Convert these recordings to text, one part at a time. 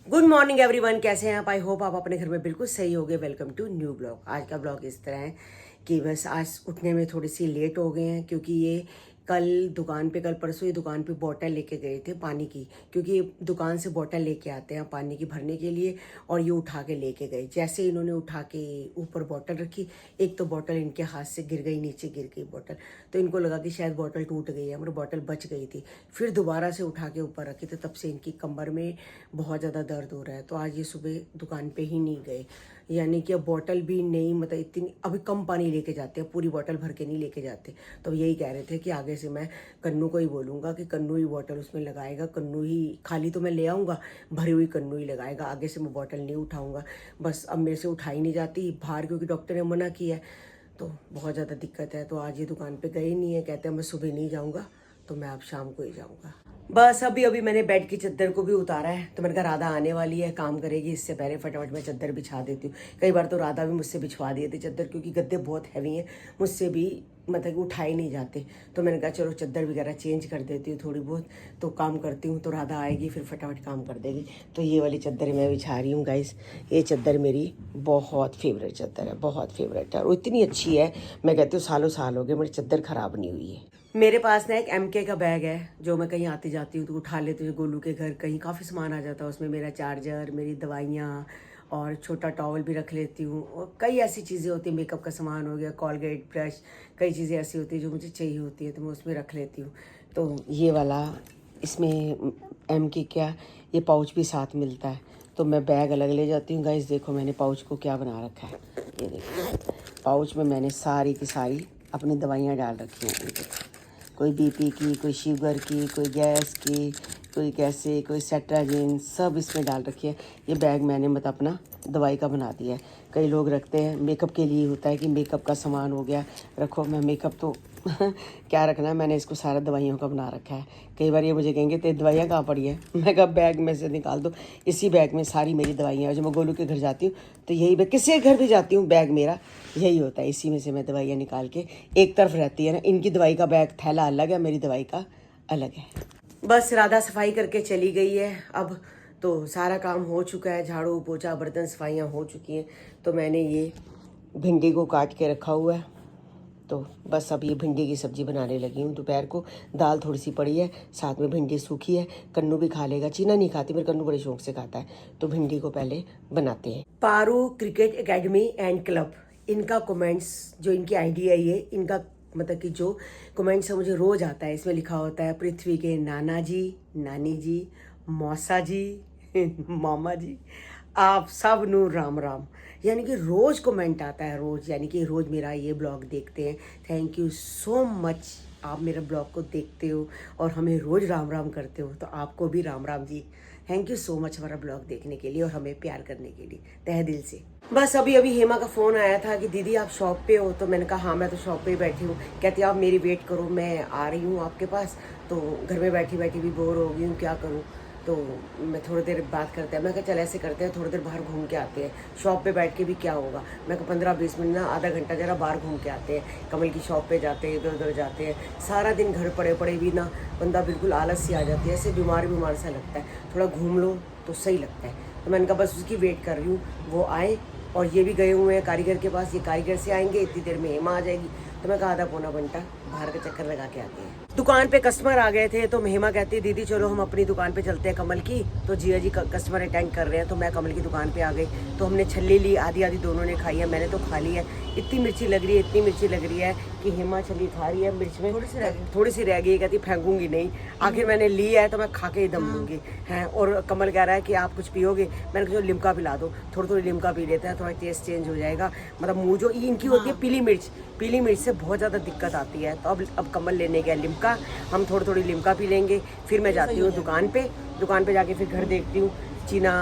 Good morning everyone, कैसे हैं आप? आई होप आप अपने घर में बिल्कुल सही होंगे। Welcome to new blog. आज का ब्लॉग इस तरह है कि बस आज उठने में थोड़ी सी लेट हो गए हैं क्योंकि ये कल परसों ये दुकान पे बॉटल लेके गए थे पानी की, क्योंकि दुकान से बॉटल लेके आते हैं पानी की भरने के लिए। और ये उठा के लेके गए। जैसे इन्होंने उठा के ऊपर बॉटल रखी, एक तो बॉटल इनके हाथ से गिर गई, नीचे गिर गई बॉटल। तो इनको लगा कि शायद बॉटल टूट गई है, मगर बॉटल बच गई थी। फिर दोबारा से उठा के ऊपर रखी, तो तब से इनकी कमर में बहुत ज़्यादा दर्द हो रहा है। तो आज ये सुबह दुकान पे ही नहीं गए, यानी कि अब बॉटल भी नहीं, मतलब इतनी अभी कम पानी लेके जाते हैं, पूरी बॉटल भर के नहीं लेके जाते। तो यही कह रहे थे कि आगे से मैं कन्नू को ही बोलूँगा कि कन्नू ही बॉटल उसमें लगाएगा, कन्नू ही खाली तो मैं ले आऊँगा, भरी हुई कन्नू ही लगाएगा। आगे से मैं बॉटल नहीं उठाऊँगा। बस अब मेरे से उठाई नहीं जाती बाहर, क्योंकि डॉक्टर ने मना किया है, तो बहुत ज़्यादा दिक्कत है। तो आज ये दुकान पे गए नहीं है, कहते हैं मैं सुबह नहीं जाऊँगा, तो मैं अब शाम को ही जाऊँगा। बस अभी अभी मैंने बेड की चादर को भी उतारा है, तो मैंने कहा राधा आने वाली है, काम करेगी, इससे पहले फटाफट मैं चादर बिछा देती हूँ। कई बार तो राधा भी मुझसे बिछवा दिए थे चादर, क्योंकि गद्दे बहुत हैवी हैं, मुझसे भी मतलब उठाए नहीं जाते। तो मैंने कहा चलो चादर वगैरह चेंज कर देती हूँ थोड़ी बहुत, तो काम करती हूँ, तो राधा आएगी फिर फटाफट काम कर देगी। तो ये वाली चादर मैं बिछा रही हूँ गाइस। ये चादर मेरी बहुत फेवरेट चादर है, बहुत फेवरेट है, और इतनी अच्छी है, मैं कहती हूँ सालों साल हो गए मेरी चादर ख़राब नहीं हुई है। मेरे पास ना एक MK का बैग है, जो मैं कहीं आती जाती हूँ तो उठा लेती हूँ। गोलू के घर कहीं काफ़ी सामान आ जाता है उसमें, मेरा चार्जर, मेरी दवाइयाँ, और छोटा टॉवल भी रख लेती हूँ। और कई ऐसी चीज़ें होती हैं, मेकअप का सामान हो गया, कॉलगेट, ब्रश, कई चीज़ें ऐसी होती हैं जो मुझे चाहिए होती है, तो मैं उसमें रख लेती हूँ। तो ये वाला इसमें MK क्या, ये पाउच भी साथ मिलता है, तो मैं बैग अलग ले जाती हूँ। गाइस देखो मैंने पाउच को क्या बना रखा है, ये देखो पाउच में मैंने सारी की सारी अपनी दवाइयाँ डाल रखी हैं। ये देखो, कोई BP की, कोई शुगर की, कोई गैस की, कोई कैसे, कोई सेट्राजिन, सब इसमें डाल रखी है। ये बैग मैंने मतलब अपना दवाई का बना दिया है। कई लोग रखते हैं मेकअप के लिए, होता है कि मेकअप का सामान हो गया रखो, मैं मेकअप तो क्या रखना है, मैंने इसको सारा दवाइयों का बना रखा है। कई बार ये मुझे कहेंगे तेरी दवाइयाँ कहाँ पड़ी है, मैं कहा बैग में से निकाल दो, इसी बैग में सारी मेरी दवाइयाँ हैं। जब मैं गोलू के घर जाती हूँ तो यही बैग, किसी के घर भी जाती हूँ बैग मेरा यही होता है, इसी में से मैं दवाइयाँ निकाल के एक तरफ रहती है ना। इनकी दवाई का बैग थैला अलग है, मेरी दवाई का अलग है। बस राधा सफाई करके चली गई है। अब तो सारा काम हो चुका है, झाड़ू पोछा बर्तन सफाइयाँ हो चुकी हैं। तो मैंने ये भिंडी को काट के रखा हुआ है, तो बस अब ये भिंडी की सब्ज़ी बनाने लगी हूँ। दोपहर को दाल थोड़ी सी पड़ी है, साथ में भिंडी सूखी है, कन्नू भी खा लेगा। चीना नहीं खाती, पर कन्नू बड़े शौक से खाता है, तो भिंडी को पहले बनाते हैं। Paru cricket academy and club, इनका कमेंट्स जो इनकी ID आई है, इनका मतलब कि जो कमेंट्स है मुझे रोज़ आता है। इसमें लिखा होता है पृथ्वी के नाना जी, नानी जी, मौसा जी मामा जी, आप सब नू राम राम। यानी कि रोज़ कमेंट आता है, रोज़, यानी कि रोज़ मेरा ये ब्लॉग देखते हैं। थैंक यू सो मच, आप मेरे ब्लॉग को देखते हो और हमें रोज़ राम राम करते हो, तो आपको भी Ram Ram ji. Thank you so much हमारा ब्लॉग देखने के लिए और हमें प्यार करने के लिए तहे दिल से। बस अभी अभी हेमा का फ़ोन आया था कि दीदी आप शॉप पे हो, तो मैंने कहा हाँ मैं तो शॉप पे ही बैठी हूँ। कहती आप मेरी वेट करो, मैं आ रही हूँ आपके पास। तो घर में बैठी बैठी भी बोर हो गई हूँ, क्या करूँ, तो मैं थोड़ी देर बात करते हैं। मैं कहा चल ऐसे करते हैं, थोड़ी देर बाहर घूम के आते हैं, शॉप पे बैठ के भी क्या होगा। मैं कहा 15-20 मिनट ना, आधा घंटा जरा बाहर घूम के आते हैं, कमल की शॉप पे जाते हैं, इधर उधर जाते हैं। सारा दिन घर पड़े पड़े भी ना बंदा बिल्कुल आलस सी आ जाती है, ऐसे बीमार बीमार सा लगता है, थोड़ा घूम लो तो सही लगता है। तो मैंने कहा बस उसकी वेट कर रही हूँ, वो आए। और ये भी गए हुए हैं कारीगर के पास, ये कारीगर से आएंगे, इतनी देर में हेमा आ जाएगी। तो मैं कहा आधा पौना घंटा बाहर का चक्कर लगा के आते हैं। दुकान पे कस्टमर आ गए थे, तो हेमा कहती है दीदी चलो हम अपनी दुकान पे चलते हैं कमल की। तो जिया जी कस्टमर अटेंड कर रहे हैं, तो मैं कमल की दुकान पे आ गई। तो हमने छल्ली ली, आधी आधी दोनों ने खाई है, मैंने तो खा ली है। इतनी मिर्ची लग रही है, इतनी मिर्ची लग रही है कि हेमा छल्ली खा रही है, मिर्च में थोड़ी सी रह गई, कहती फेंकूंगी नहीं। आखिर मैंने ली है तो मैं खा के ही दम लूंगी हैं। और कमल कह रहा है कि आप कुछ पियोगे, मैंने कहा लिम्का पिला दो, थोड़ी थोड़ी लिम्का पी लेते हैं, थोड़ा टेस्ट चेंज हो जाएगा। मतलब मुँह जो इनकी होती है पीली मिर्च से बहुत ज़्यादा दिक्कत आती है। तो अब कमल लेने गया लिम्का, हम थोड़ी थोड़ी लिम्का पी लेंगे। फिर मैं जाती हूँ दुकान पे जाके फिर घर देखती हूँ चीना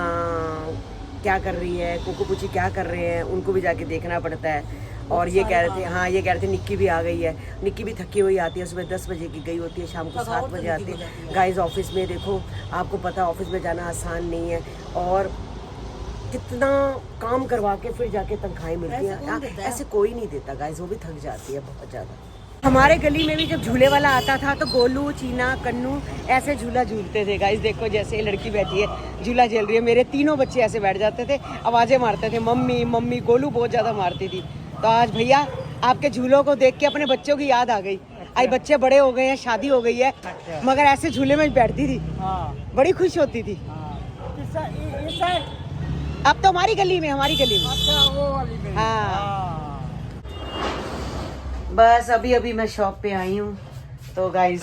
क्या कर रही है, कुकू पुची क्या कर रहे हैं, उनको भी जाके देखना पड़ता है। और ये कह रहे थे निक्की भी आ गई है। निक्की भी थकी हुई आती है, सुबह 10 बजे की गई होती है, शाम को 7 बजे आती है। गाइस ऑफिस में देखो, आपको पता ऑफिस में जाना आसान नहीं है, और कितना काम करवा के फिर जाके तनख्वाहें मिलती हैं, ऐसे कोई नहीं देता गाइस, वो भी थक जाती है बहुत ज़्यादा। हमारे गली में भी जब झूले वाला आता था तो गोलू, चीना, कन्नू ऐसे झूला झूलते थे गाइस। देखो जैसे ये लड़की बैठी है झूला झूल रही है, मेरे तीनों बच्चे ऐसे बैठ जाते थे, आवाज़ें मारते थे मम्मी मम्मी। गोलू बहुत ज़्यादा मारती थी। तो आज भैया आपके झूलों को देख के अपने बच्चों की याद आ गई। आज बच्चे बड़े हो गए हैं, शादी हो गई है, मगर ऐसे झूले में बैठती थी, बड़ी खुश होती थी। अब तो हमारी गली में, हमारी गली में। अच्छा, वो वाली में। हाँ। बस अभी अभी मैं शॉप पे आई हूँ। तो गाइस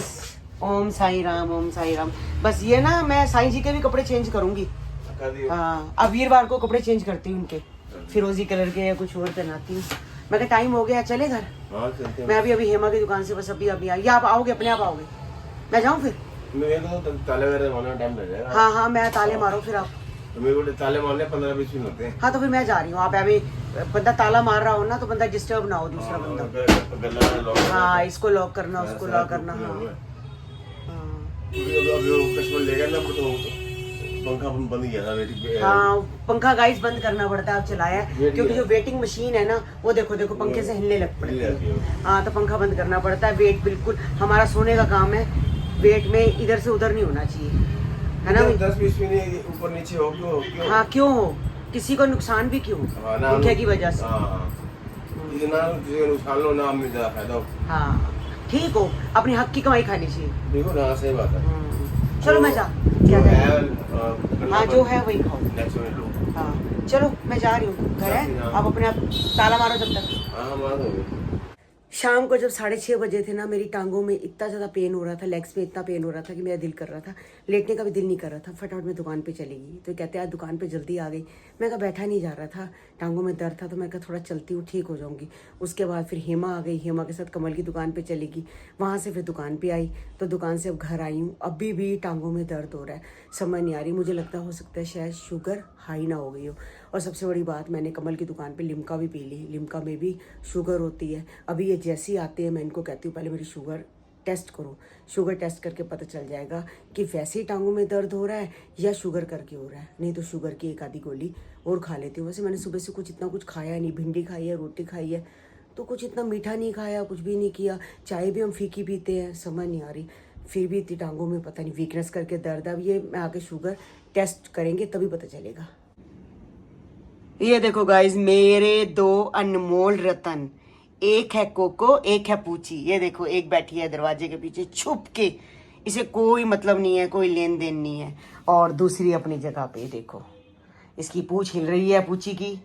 ओम साई राम, ओम साई राम। बस ये ना मैं साईं जी के भी कपड़े चेंज करूंगी। हाँ, अब वीरवार को कपड़े चेंज करती हूँ उनके, फिरोजी कलर के या कुछ और पहनाती हूँ। मैं कहा टाइम हो गया, चले घर। मैं अभी अभी हेमा की दुकान से बस अभी अभी आई। आप आओगे, अपने आप आओगे? मैं जाऊँ फिर? हाँ हाँ, मैं ताले मारो फिर आप। ताले मारने 15-20 मिनट होते हैं। हाँ तो फिर मैं जा रही हूँ। आप अभी बंदा ताला मार रहा हो ना तो बंदा डिस्टर्ब ना हो दूसरा बंदा। हाँ, इसको लॉक करना, उसको लॉक करना। हाँ, पंखा गाइस बंद करना पड़ता है, अब चलाया है क्योंकि जो वेटिंग मशीन है ना वो देखो देखो पंखे से हिलने लग पड़ती है। हाँ, तो पंखा बंद करना पड़ता है। वेट बिल्कुल हमारा सोने का काम है, वेट में इधर से उधर नहीं होना चाहिए, है ना? 10-20 मिनट ऊपर नीचे हो क्यों? हाँ, क्यों हो, किसी को नुकसान भी क्यों, पंखे की वजह से। नुकसान लो ना, हमें ज्यादा फायदा हो। हाँ ठीक हो, अपने हक की कमाई खानी चाहिए। देखो ना, सही बात है। चलो मैं जा, क्या हाँ जो है वही खाओ। हाँ चलो मैं जा रही हूँ, घर है, आप अपने आप ताला मारो जब तक। हाँ मारो। शाम को जब 6:30 बजे थे ना, मेरी टांगों में इतना ज़्यादा पेन हो रहा था, लेग्स में इतना पेन हो रहा था कि मेरा दिल कर रहा था, लेटने का भी दिल नहीं कर रहा था। फटाफट मैं दुकान पे चली गई। तो कहते हैं आज दुकान पे जल्दी आ गई। मैं कहा बैठा नहीं जा रहा था, टांगों में दर्द था, तो मैं कहा थोड़ा चलती हूँ, ठीक हो जाऊँगी। उसके बाद फिर हेमा आ गई, हेमा के साथ कमल की दुकान पर चली गई, वहाँ से फिर दुकान पर आई, तो दुकान से अब घर आई हूँ। अभी भी टांगों में दर्द हो रहा है, समझ नहीं आ रही। मुझे लगता हो सकता है शायद शुगर हाई ना हो गई हो। और सबसे बड़ी बात, मैंने कमल की दुकान पे लिम्का भी पी ली। लिम्का में भी शुगर होती है। अभी ये जैसी आती है मैं इनको कहती हूँ पहले मेरी शुगर टेस्ट करो। शुगर टेस्ट करके पता चल जाएगा कि वैसे ही टांगों में दर्द हो रहा है या शुगर करके हो रहा है। नहीं तो शुगर की एक आधी गोली और खा लेती हूँ। वैसे मैंने सुबह से कुछ इतना कुछ खाया नहीं, भिंडी खाई है, रोटी खाई है, तो कुछ इतना मीठा नहीं खाया, कुछ भी नहीं किया। चाय भी हम फीकी पीते हैं, समझ नहीं आ रही, फिर भी इतनी टांगों में पता नहीं वीकनेस करके दर्द। अब ये मैं आके शुगर टेस्ट करेंगे तभी पता चलेगा। ये देखो गाइस, मेरे 2 अनमोल रतन, एक है कोको, एक है पूची। ये देखो, एक बैठी है दरवाजे के पीछे छुप के, इसे कोई मतलब नहीं है, कोई लेन देन नहीं है। और दूसरी अपनी जगह पे देखो, इसकी पूछ हिल रही है पूची की,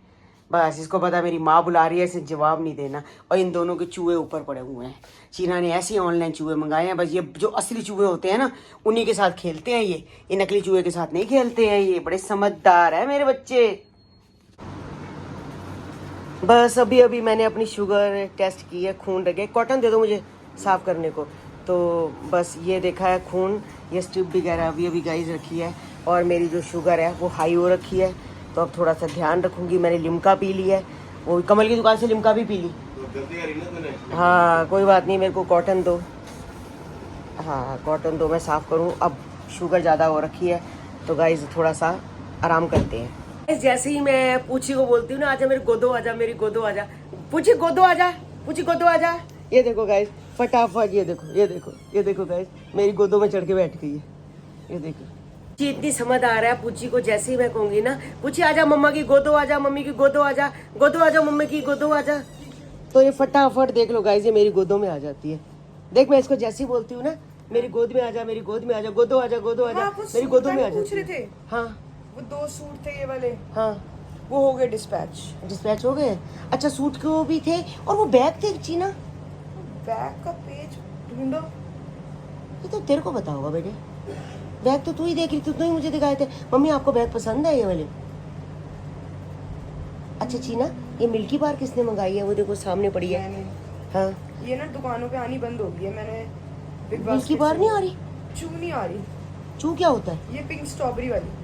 बस इसको पता मेरी माँ बुला रही है, इसे जवाब नहीं देना। और इन दोनों के चूहे ऊपर पड़े हुए हैं। चीना ने ऐसे ऑनलाइन चूहे मंगाए हैं, बस ये जो असली चूहे होते हैं ना उन्हीं के साथ खेलते हैं, ये नकली चूहे के साथ नहीं खेलते हैं। ये बड़े समझदार है मेरे बच्चे। बस अभी अभी मैंने अपनी शुगर टेस्ट की है, खून रखे। कॉटन दे दो मुझे साफ़ करने को। तो बस ये देखा है खून, ये स्ट्रिप वगैरह अभी अभी गाइस रखी है। और मेरी जो शुगर है वो हाई हो रखी है, तो अब थोड़ा सा ध्यान रखूँगी। मैंने लिम्का पी ली है, वो कमल की दुकान से लिम्का भी पी ली। हाँ कोई बात नहीं, मेरे को कॉटन दो। हाँ कॉटन दो, मैं साफ़ करूँ। अब शुगर ज़्यादा हो रखी है तो गाइस थोड़ा सा आराम करते हैं। जैसे ही मैं पूछी को बोलती हूँ ना, आजा मेरी गोदो आजा, मेरी गोदो आजा, पूछी गोदो आजा, पूछी गोदो आजा। ये देखो गाइस फटाफट, ये देखो ये देखो ये देखो गाइस, मेरी गोदों में चढ़ के बैठ गई है। ये देखो जी, इतनी समझ आ रहा है पूछी को। जैसे ही मैं कहूँगी ना पूछी आजा मम्मा की गोदो आजा, मम्मी की गोदो आजा, गोदो आजा मम्मी की गोदो आजा, तो ये फटाफट देख लो गाइस, ये मेरी गोदों में आ जाती है। देख मैं इसको जैसे ही बोलती हूँ ना, मेरी गोद में आजा, मेरी गोद में आजा, गोदो आजा, गोदो आजा, मेरी गोदों में आ जाती है। हाँ वो 2 सूट थे ये वाले, हाँ वो हो गए डिस्पैच हो गए। अच्छा सूट को भी थे, और वो बैग थे चीना, बैग का पेज ढूंढो। ये तो तेरे को पता होगा बेटे, बैग तो तू ही देख रही थी, तू ही मुझे दिखाए थे। मम्मी आपको बैग पसंद है ये वाले? अच्छा चीना, ये मिल्की बार किसने मंगाई है? वो देखो सामने पड़ी है। हाँ ये ना दुकानों पे आनी बंद हो गई है, मैंने मिल्की बार नहीं आ रही? चू नहीं आ रही। चू क्या होता है? ये पिंक स्ट्रॉबेरी वाली।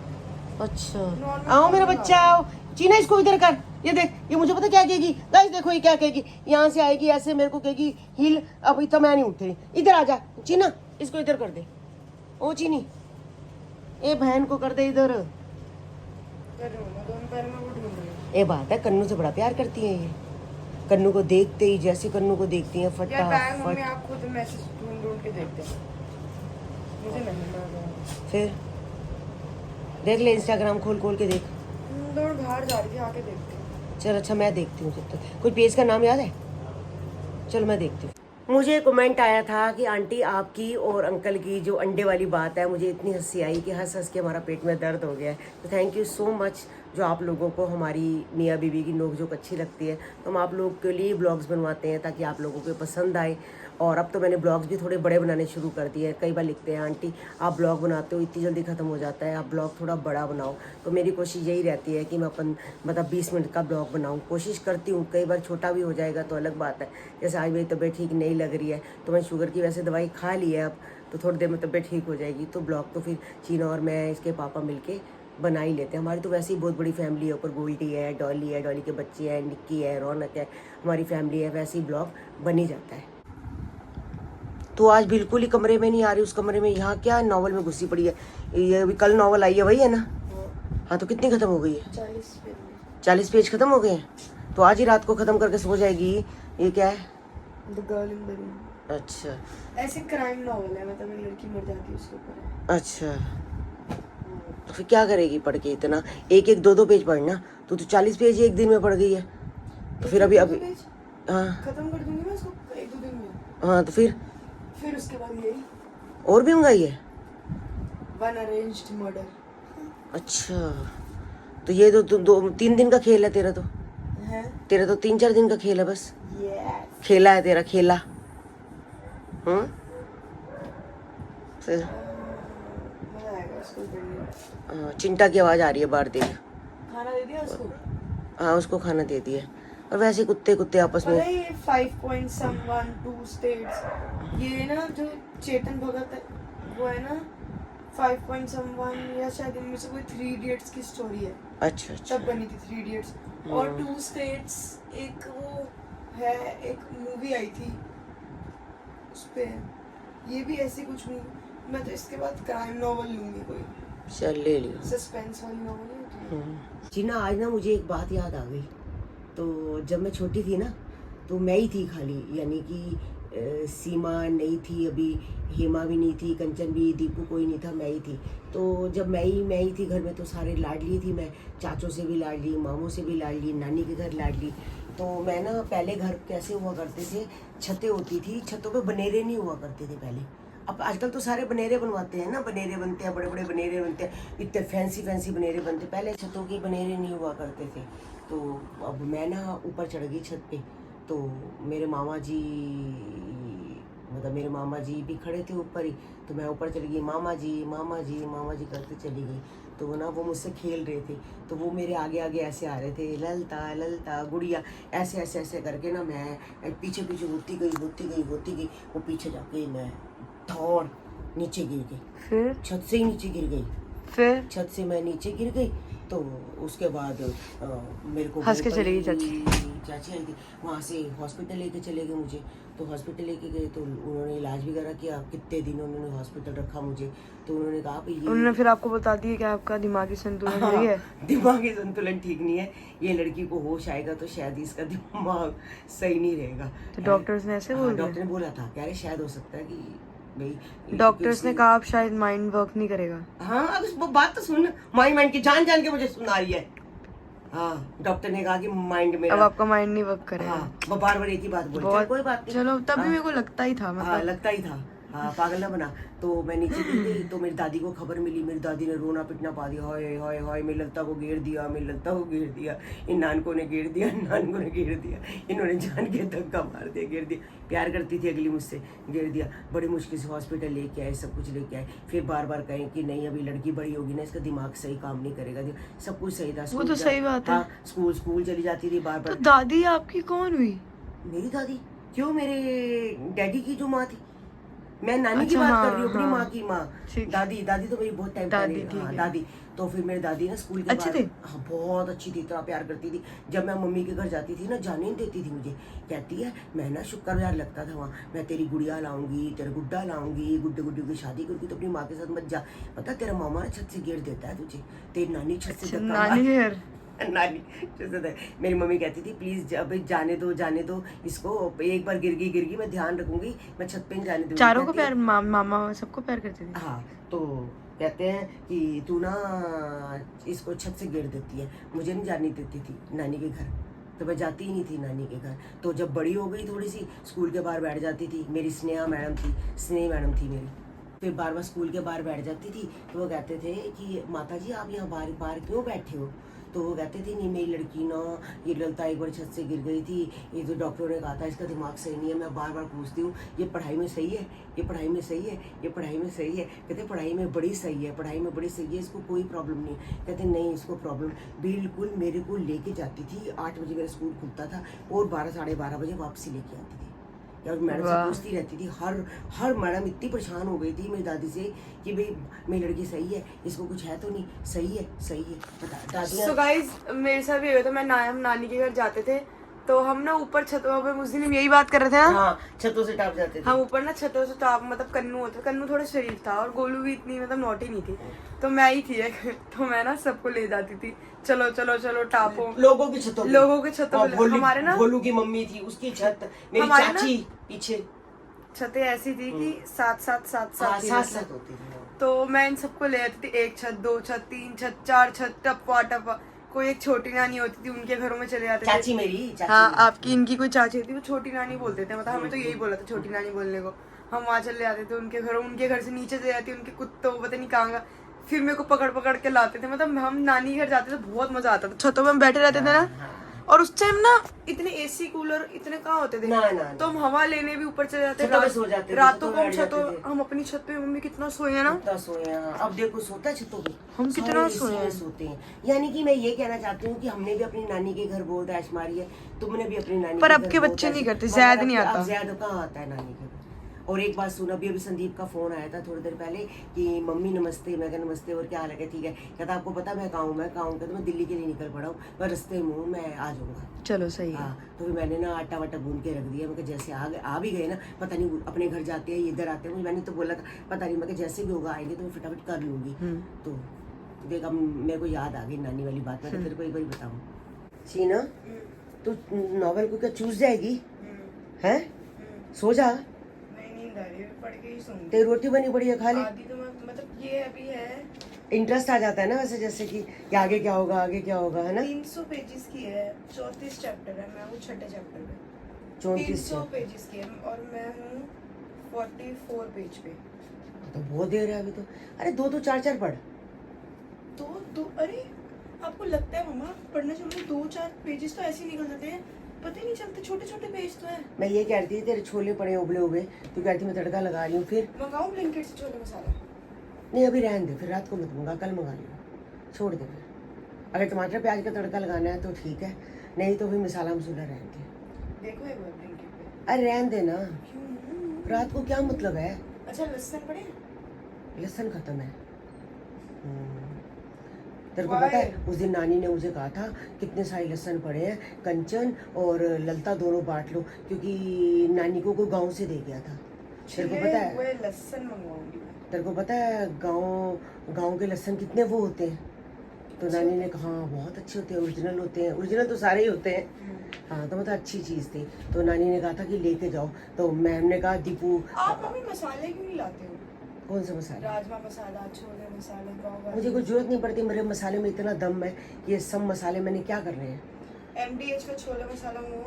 अच्छा आओ मेरा बच्चा आओ। चीना इसको इधर कर, ये देख, ये मुझे पता क्या कहेगी गाइस, देखो ये क्या कहेगी, यहाँ से आएगी ऐसे मेरे को कहेगी हिल। अब इतना मैं नहीं उठ रही, इधर आ जा चीना, इसको इधर कर दे। ओ चीनी, ए बहन को कर दे इधर। ए बात है, कन्नू से बड़ा प्यार करती है ये। कन्नू को देखते ही, जैसे कन्नू को देखती हैं यार बैग मम्मी फटाफट। आप खुद मैसेज ढूंढ ढूंढ के देखते हैं, मुझे नहीं लगा। फिर देख ले, इंस्टाग्राम खोल खोल के देख। दौड़ बाहर जा रही थी, आके देखते हैं। चल अच्छा, मैं देखती हूँ जब तक। कोई पेज का नाम याद है? चलो मैं देखती हूँ। मुझे कमेंट आया था कि आंटी आपकी और अंकल की जो अंडे वाली बात है, मुझे इतनी हंसी आई कि हंस हंस के हमारा पेट में दर्द हो गया है। तो थैंक यू सो मच जो आप लोगों को हमारी मियाँ बीवी की नोक-झोंक अच्छी लगती है। तो हम आप लोगों के लिए ब्लॉग्स बनवाते हैं ताकि आप लोगों को पसंद आए। और अब तो मैंने ब्लॉग्स भी थोड़े बड़े बनाने शुरू कर दिए हैं। कई बार लिखते हैं आंटी आप ब्लॉग बनाते हो इतनी जल्दी ख़त्म हो जाता है, आप ब्लॉग थोड़ा बड़ा बनाओ। तो मेरी कोशिश यही रहती है कि मैं अपन मतलब 20 मिनट का ब्लॉग बनाऊँ, कोशिश करती हूँ। कई बार छोटा भी हो जाएगा तो अलग बात है। जैसे आज मेरी तबीयत ठीक नहीं लग रही है तो मैं शुगर की वैसे दवाई खा ली है, अब तो थोड़ी देर में तबीयत ठीक हो जाएगी। तो ब्लॉग तो फिर चीना और मैं, इसके पापा मिलके बना ही लेते हैं। हमारी तो वैसे ही बहुत बड़ी फैमिली है, ऊपर गोल्डी है, डॉली के बच्चे हैं, निक्की है, रौनक है, हमारी फैमिली है, वैसे ही ब्लॉग बन ही जाता है। तो आज बिल्कुल ही कमरे में नहीं आ रही, उस कमरे में। यहाँ क्या नॉवल में घुसी पड़ी है, ये अभी कल नॉवल आई है वही है ना? हाँ तो कितनी खत्म हो गई है? 40 पेज खत्म हो गए हैं। तो आज ही रात को खत्म करके सो जाएगी। ये क्या है? The girl in the room. अच्छा ऐसे क्राइम नॉवल है, मतलब एक लड़की मर जाती है उसके ऊपर है। अच्छा, तो फिर क्या करेगी पढ़ के इतना? एक एक दो दो पेज पढ़ना। तो 40 पेज एक दिन में पढ़ गई है, तो फिर अभी हाँ खत्म कर दूंगी मैं उसको 1-2 दिन में। हाँ, तो फिर उसके बाद यही और भी मंगाई है। One arranged murder. अच्छा, तो ये तो 2-3 दिन का खेल है तेरा तो। है तेरा तो 3-4 दिन का खेल है बस। यस। खेला है तेरा, खेला। फिर मजा आएगा उसको पढ़ने। चिंटा की आवाज आ रही है बाहर, देख। खाना दे दिया उसको? हाँ उसको खाना दे दिया। और वैसे कुत्ते आपस पता में। है ये 5.2 states, ये ना जो चेतन भगत है वो है ना 5.1 या शायद इनमें से कोई 3 इडियट्स की स्टोरी है। अच्छा अच्छा। तब बनी थी 3 इडियट्स। और 2 states एक वो है, एक मूवी आई थी उस पे, ये भी ऐसी कुछ मूवी। मैं तो इसके बाद क्राइम नॉवल लूंगी, कोई चल ले लियो। सस्पेंस वाली नॉवल है। जीना आज ना मुझे एक बात याद आ गई। तो जब मैं छोटी थी ना तो मैं ही थी खाली, यानी कि सीमा नहीं थी, अभी हेमा भी नहीं थी, कंचन भी, दीपू कोई नहीं था, मैं ही थी। तो जब मैं ही थी घर में तो सारे लाडली थी मैं, चाचों से भी लाडली, मामों से भी लाडली, नानी के घर लाडली। तो मैं ना पहले घर कैसे हुआ करते थे, छतें होती थी, छतों पे बनेरे नहीं हुआ करते थे पहले। अब आजकल तो सारे बनेरे बनवाते हैं ना, बनेरे बनते हैं, बड़े बड़े बनेरे बनते हैं, इतने फैंसी बनेरे बनते। पहले छतों के बनेरे नहीं हुआ करते थे। तो अब मैं ना ऊपर चढ़ गई छत पे, तो मेरे मामा जी, मतलब मेरे मामा जी भी खड़े थे ऊपर ही, तो मैं ऊपर चली गई, मामा जी करते चली गई। तो ना वो मुझसे खेल रहे थे, तो वो मेरे आगे आगे ऐसे आ रहे थे, ललता गुड़िया, ऐसे करके ना मैं पीछे होती गई। वो पीछे जाके मैं दौड़ नीचे गिर गई, फिर छत से ही नीचे गिर गई। फिर छत से मैं नीचे गिर गई। तो उसके बाद मेरे को हंस के चली गई चाची आई थी, वहाँ से हॉस्पिटल लेके चले गए मुझे। तो हॉस्पिटल लेके गए तो उन्होंने इलाज वगैरह किया, कितने दिन उन्होंने हॉस्पिटल रखा मुझे। तो उन्होंने कहा भाई ये उन्होंने फिर आपको बता दिया कि आपका दिमागी संतुलन सही है। दिमागी संतुलन ठीक नहीं है, ये लड़की को होश आएगा तो शायद इसका दिमाग सही नहीं रहेगा। तो डॉक्टर्स ने ऐसे बोल दिया? डॉक्टर ने बोला था, कह रहे शायद हो सकता है कि भाई। डॉक्टर्स ने कहा आप शायद माइंड वर्क नहीं करेगा। हाँ अब वो बात तो सुन, माइंड की जान के मुझे सुना रही है। हाँ डॉक्टर ने कहा कि माइंड में अब आपका माइंड नहीं वर्क करेगा। हाँ वो बार एक ही बात बोली। चल कोई बात नहीं, चलो तब भी मेरे को लगता ही था, मतलब लगता ही था। हाँ पागल ना बना। तो मैं नीचे गिर गई, तो मेरी दादी को खबर मिली, मेरी दादी ने रोना पिटना पा दिया, हाय हाय मेरी ललता को घेर दिया, इन नानकों ने घेर दिया, इन्होंने जान के धक्का मार दिया, घेर दिया। प्यार करती थी अगली मुझसे, घेर दिया। बड़ी मुश्किल से हॉस्पिटल लेके आए, सब कुछ लेके आए, फिर बार कहें कि नहीं अभी लड़की बड़ी होगी ना, इसका दिमाग सही काम नहीं करेगा। सब कुछ सही था, वो तो सही बात है। स्कूल चली जाती थी बार। तो दादी आपकी कौन हुई? मेरी दादी क्यों, मेरे डैडी की जो माँ थी, मैं नानी की अच्छा, बात हाँ, कर रही हूँ, अपनी हाँ। माँ की माँ। ठीक। दादी तो मेरी बहुत टाइम दादी पहले, ठीक हाँ है। दादी। तो फिर मेरी दादी ना स्कूल के अच्छी बाद, थी? हाँ बहुत अच्छी थी, इतना प्यार करती थी। जब मैं मम्मी के घर जाती थी ना, जाने नहीं देती थी मुझे। कहती है मैं ना शुक्रवार लगता था वहाँ, मैं तेरी गुड़िया लाऊंगी, तेरा गुड्डा लाऊंगी, गुड्डू की शादी करूंगी, तो अपनी माँ के साथ मत जा, पता तेरा मामा ना छत से गिर देता है तुझे, तेरी नानी छत से धक्का मार। नानी जैसे मेरी मम्मी कहती थी प्लीज अब जाने दो इसको, एक बार गिर गई मैं ध्यान रखूंगी, मैं छत पे नहीं जाने दूंगी। चारों को कहती है, प्यार मामा सबको प्यार करती थी। हाँ तो कहते हैं कि तू ना इसको छत से गिर देती है, मुझे नहीं जाने देती थी नानी के घर, तो मैं जाती ही नहीं थी नानी के घर। तो जब बड़ी हो गई थोड़ी सी, स्कूल के बाहर बैठ जाती थी, मेरी स्नेहा मैडम थी मेरी, फिर बार बार स्कूल के बाहर बैठ जाती थी। तो वो कहते थे कि माता जी आप यहाँ बाहर क्यों बैठे हो? तो वो कहते थे नहीं मेरी लड़की ना, ये ललता एक बार छत से गिर गई थी, ये तो डॉक्टरों ने कहा था इसका दिमाग सही नहीं है। मैं बार बार पूछती हूँ ये पढ़ाई में सही है, ये पढ़ाई में सही है, ये पढ़ाई में सही है? कहते पढ़ाई में बड़ी सही है, पढ़ाई में बड़ी सही है, इसको कोई प्रॉब्लम नहीं। कहते नहीं इसको प्रॉब्लम, बिल्कुल मेरे को लेके जाती थी, 8 बजे मेरा स्कूल खुलता था और 12 साढ़े 12 बजे वापसी लेके आती थी। और मैडम से पूछती रहती थी, हर मैडम इतनी परेशान हो गई थी मेरी दादी से कि भाई मेरी लड़की सही है, इसको कुछ है तो नहीं, सही है बता दादी। So guys, मेरे साथ भी हुआ था, हम नानी के घर जाते थे तो हम ना ऊपर छतों पे, उस दिन हम यही बात कर रहे थे ना, हाँ छतों से टप जाते थे हम ऊपर ना छतों से टॉप, मतलब कन्नू होता, कन्नू थोड़ा शरीफ था और गोलू भी इतनी मतलब नोटी नहीं थी, तो मैं ही थी एक, तो मैं ना सबको ले जाती थी, चलो टापो, लोगों की छतों पे हमारे ना भोलू की मम्मी थी उसकी छत, मेरी चाची पीछे छतें ऐसी थी कि साथ होती थी। तो मैं इन सबको ले जाती थी, 1 छत 2 छत 3 छत 4 छत, टप्पा। कोई एक छोटी नानी होती थी, उनके घरों में चले जाते थे। चाची मेरी हाँ आपकी इनकी कोई चाची थी, वो छोटी नानी बोलते थे, मतलब हमें तो यही बोला था छोटी नानी बोलने को। हम वहाँ चले जाते थे उनके घरों, उनके घर से नीचे चले जाती, उनके कुत्तों पता नहीं कहाँ, फिर मेरे को पकड़ के लाते थे। मतलब हम नानी घर जाते थे, बहुत मजा आता था, छतों में हम बैठे रहते थे ना, और उस टाइम ना इतने एसी कूलर इतने कहाँ होते थे ना। तो हम हवा लेने भी ऊपर चले जाते थे, रातों को हम अपनी छत पे, मम्मी कितना सोए हैं ना, अब देखो सोता है छतों पे, हम कितना सोते हैं। यानी कि मैं ये कहना चाहती हूँ कि हमने भी अपनी नानी के घर बहुत ऐश मारी है, तुमने भी अपनी नानी पर अब के बच्चे नहीं करते, ज़्यादा नहीं आता, ज़्यादा कहाँ आता है नानी के घर। और एक बात सुन, अभी संदीप का फोन आया था थोड़ी देर पहले कि मम्मी नमस्ते, मैं कहा नमस्ते और क्या हाल है? ठीक है। कहता आपको पता मैं कहाँ हूँ? कहता मैं दिल्ली के लिए निकल पड़ा हूँ, मैं रास्ते में हूँ, मैं आ जाऊँगा। चलो सही है। तो फिर मैंने ना आटा वाटा गूंद के रख दिया, मैं जैसे आ भी गए ना, पता नहीं अपने घर जाते हैं इधर आते हैं, मैंने तो बोला था पता नहीं, मैं जैसे भी होगा आएंगे तो मैं फटाफट कर लूँगी। तो देखा मेरे को याद आ गई नानी वाली बात, मैं तेरे को एक बार बताऊँ। सीना तू नॉवेल को क्या चूस जाएगी है? सो जा, तेरी रोटी बनी पड़ी है, खा ले। तो मतलब ये अभी है, इंटरेस्ट आ जाता है ना वैसे, जैसे कि आगे क्या होगा है ना। 300 पेजेस की है, 34 चैप्टर है, मैं हूँ 6ठे चैप्टर में, 34 पेजेस की है और मैं हूँ 44 पेज पे। तो बहुत देर है अभी तो। अरे 2 4 पढ़। दो अरे आपको लगता है मम्मा पढ़ना चाहिए, 2-4 पेजेस तो ऐसे ही निकल जाते हैं, पता ही नहीं चलते, छोटे पेज तो है। मैं ये कह रही थी तेरे छोले पड़े उबले, तू कहती मैं तड़का लगा रही हूँ, फिर मंगाऊं ब्लिंकिट से छोले मसाला? नहीं अभी रहने दे, फिर रात को मत मंगा, कल मंगा लियो, छोड़ दे। फिर अगर टमाटर प्याज का तड़का लगाना है तो ठीक है, नहीं तो फिर मसाला मसूला रहने दे। देखो एक बार ब्लिंकिट पे। अरे रहने दे ना, रात को क्या मतलब है। अच्छा लहसुन पड़े? लहसुन खत्म है। तेरे को पता है उस दिन नानी ने मुझे कहा था कितने सारे लहसुन पड़े हैं, कंचन और ललता दोनों बांट लो, क्योंकि नानी को कोई गांव से दे गया था। तेरे को पता है, वो लहसुन मंगवाऊंगी। तेरे को पता है गांव के लहसुन कितने वो होते हैं? तो नानी ने कहा हाँ बहुत अच्छे होते हैं, ओरिजिनल होते हैं, ओरिजिनल तो सारे ही होते हैं। हाँ तो मतलब अच्छी चीज़ थी, तो नानी ने कहा था कि लेके जाओ, तो मैम ने कहा दीपू आप मम्मी मसाले क्यों नहीं लाते हो? कौन सा मसाला? राजमा मसाला, छोले मसाले, पाव। मुझे कोई जरूरत नहीं पड़ती, मेरे मसाले में इतना दम है कि ये सब मसाले मैंने क्या करने हैं। MDH का छोले मसाला वो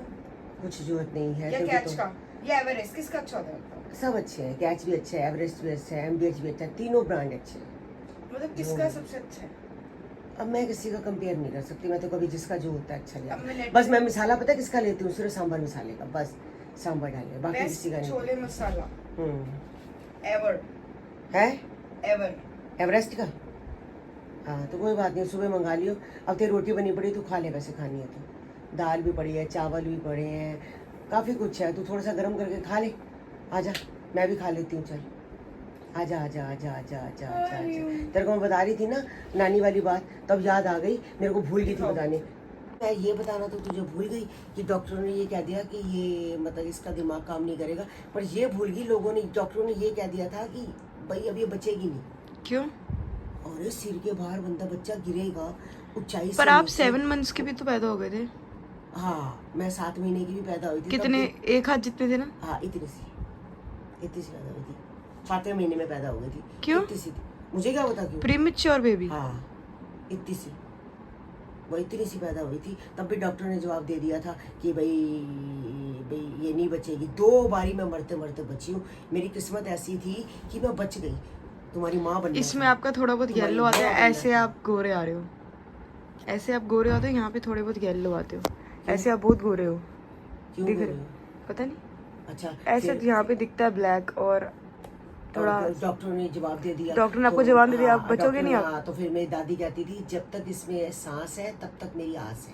कुछ जरूरत नहीं है। या कैच का या एवरेस्ट, किसका अच्छा होता है? सब अच्छे हैं, कैच भी अच्छा है, एवरेस्ट भी अच्छा है, MDH भी अच्छा है, तीनों ब्रांड अच्छे हैं। मतलब किसका सबसे अच्छा है? अब मैं किसी का कंपेयर नहीं कर सकती, मैं तो कभी जिसका जो होता है अच्छा लिया। बस मैं मसाला पता है किसका लेती हूँ, सिर्फ सांभर मसाले का, बस सांभर डाले, बाकी किसी का नहीं। छोले मसाला एवर है, एवरेस्ट का। हाँ तो कोई बात नहीं, सुबह मंगा लियो। अब तेरी रोटी बनी पड़ी, तू खा ले, वैसे खानी है तो। दाल भी पड़ी है, चावल भी पड़े हैं, काफ़ी कुछ है, तू थोड़ा सा गर्म करके खा ले। आजा, मैं भी खा लेती हूँ, चल आजा आजा आजा आजा आजा आजा आजा। तेरे को मैं बता रही थी ना नानी वाली बात, तब याद आ गई, मेरे को भूल गई थी बताने। मैं ये बताना तो तुझे भूल गई कि डॉक्टरों ने ये कह दिया कि ये मतलब इसका दिमाग काम नहीं करेगा, पर ये भूल गई लोगों ने, डॉक्टरों ने ये कह दिया था कि भाई अब ये बचेगी नहीं। क्यों? और सिर के बाहर बंदा बच्चा गिरेगा ऊंचाई से पर आप नीचे- 7 मंथ्स के भी तो पैदा हो गए थे। हाँ मैं 7 महीने की भी पैदा हुई थी। कितने, तब एक हाथ जितने थे ना? भी- हाँ इतनी सी पैदा हुई थी। 7वें महीने में पैदा हो गई थी। क्यों? इतनी सी थी, मुझे क्या पता क्यों। Premature baby. हाँ इतनी सी, वो इतनी सी पैदा हुई थी। तब भी डॉक्टर ने जवाब दे दिया था कि भाई ये नहीं बचेगी। 2 बारी मैं मरते मरते बची हूँ। मेरी किस्मत ऐसी थी कि मैं बच गई। तुम्हारी माँ बनना इसमें था। आपका थोड़ा बहुत तुम्हारी येलो आता माँ है, बनना ऐसे था। आप गोरे आ रहे हो, ऐसे आप गोरे आते हो, यहाँ पे थोड़े बहुत येलो आते हो, ऐसे आप बहुत गोरे हो, क्यों दिख बोल रहे रहे हो? हो? पता नहीं, अच्छा ऐसे फिर- यहाँ पे दिखता है ब्लैक और थोड़ा। और डॉक्टर ने जवाब दे दिया। डॉक्टर ने आपको जवाब दे दिया, आप हाँ, बचोगे डॉक्टर नहीं ने- आप। हाँ, तो फिर मेरी दादी कहती थी जब तक इसमें सांस है तब तक मेरी आस है।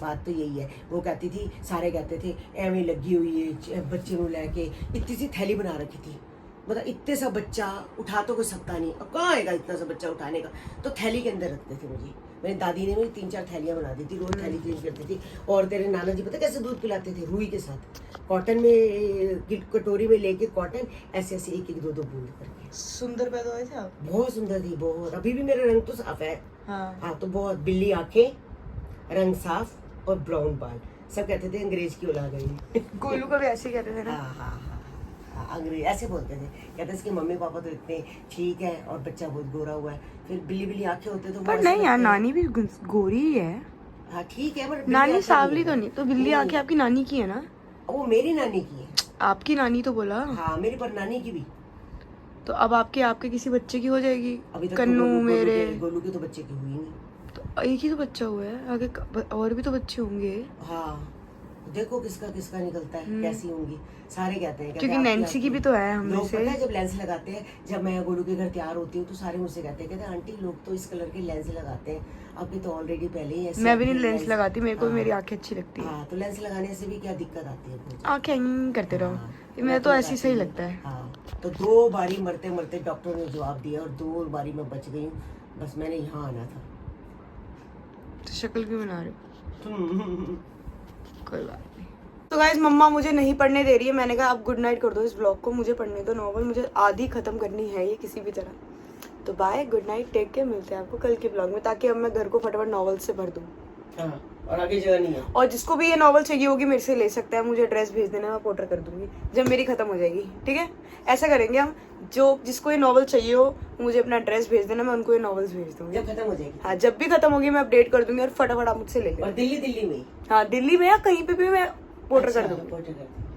बात तो यही है। वो कहती थी, सारे कहते थे एवं लगी हुई है बच्चे को लेके। इतनी सी थैली बना रखी थी, मतलब इतने सा बच्चा उठा तो कोई सकता नहीं। अब कहाँ आएगा इतना सा बच्चा उठाने का, तो थैली के अंदर रखते थे मुझे। मेरी दादी ने मुझे 3-4 थैलियाँ बना दी थी, रोज थैली क्लीन करती थी। और तेरे नाना जी पता कैसे दूध पिलाते थे? रुई के साथ, कॉटन में कटोरी में लेके कॉटन ऐसे ऐसे 1-1 2-2 बूंद करके। सुंदर पैदा हुए थे आप। बहुत सुंदर थी, बहुत। अभी भी मेरा रंग तो साफ है। हाँ। हाँ तो बहुत, बिल्ली आंखें, रंग साफ और ब्राउन बाल। सब कहते थे अंग्रेज की औलाद है ये। गोलू को भी ऐसे ही कहते थे ना। हाँ हाँ हाँ, अंग्रेज ऐसे बोलते थे। कहते थे इसके मम्मी पापा तो इतने ठीक है और बच्चा बहुत गोरा हुआ है। फिर बिल्ली बिल्ली आंखें होते तो वो पर ऐसे नहीं यार, लगते हैं। नानी भी गोरी ही है। हाँ ठीक है, पर बिल्ली नानी आंखें सावली नहीं तो है। नहीं, तो बिल्ली आंखें आपकी नानी की है ना? वो मेरी नानी की है। आपकी नानी तो बोला। हाँ मेरी पर नानी की भी। तो अब आपके आपके किसी बच्चे की हो जाएगी। अभी तक कन्नू मेरे गोलू के तो बच्चे की हुई नहीं। तो एक ही तो बच्चा हुआ है, आगे और भी तो बच्चे होंगे। हाँ देखो किसका किसका निकलता है, कैसी होंगी। सारे कहते हैं, क्योंकि आपकी- नैन्सी की भी तो है हम में लोग से। पता है जब लेंस लगाते हैं, जब मैं गोलू के घर तैयार होती हूँ तो सारे मुझसे कहते हैं आंटी लोग तो इस कलर के लेंस लगाते हैं, आपके तो ऑलरेडी पहले ही ऐसे। मैं भी नहीं लेंस लगाती, मेरे को हाँ। मेरी आंखें अच्छी लगती है। हाँ तो लेंस लगाने से भी क्या दिक्कत आती है बहुत। आंखें ऐं करते रहो, हाँ, मैं तो ऐसे ही सही लगाती लगता है। हाँ तो 2 बारी मरते मरते डॉक्टर ने जवाब दिया और 2 बारी मैं बच गई हूँ। बस मैंने यहाँ आना था। तो शक्ल क्यों बना रहे हो? कोई बात नहीं। तो गाइस मम्मा मुझे नहीं पढ़ने दे रही है, मैंने कहा आप गुड नाइट कर दो इस ब्लॉग को, मुझे पढ़ने दो नॉवल, मुझे आधी खत्म करनी है ये किसी भी तरह। तो bye, good night, take care, मिलते हैं आपको कल के ब्लॉग में, ताकि अब मैं घर को फटाफट नॉवल से भर दूँ। हाँ और आगे जगह नहीं है। और जिसको भी ये नॉवल चाहिए होगी मेरे से ले सकता है, मुझे एड्रेस भेज देना, मैं पोर्टर कर दूंगी जब मेरी खत्म हो जाएगी। ठीक है, ऐसा करेंगे हम, जो जिसको ये नॉवल चाहिए हो मुझे अपना एड्रेस भेज देना, मैं उनको ये नॉवेल्स भेज दूंगी। जब खत्म हो जाएगी। हाँ जब भी खत्म होगी मैं अपडेट कर दूंगी और फटाफट आप मुझसे ले लेना। और दिल्ली में ही। हाँ दिल्ली में या कहीं पे भी मैं पोर्टर कर दूंगी। पोर्टर कर दूंगी।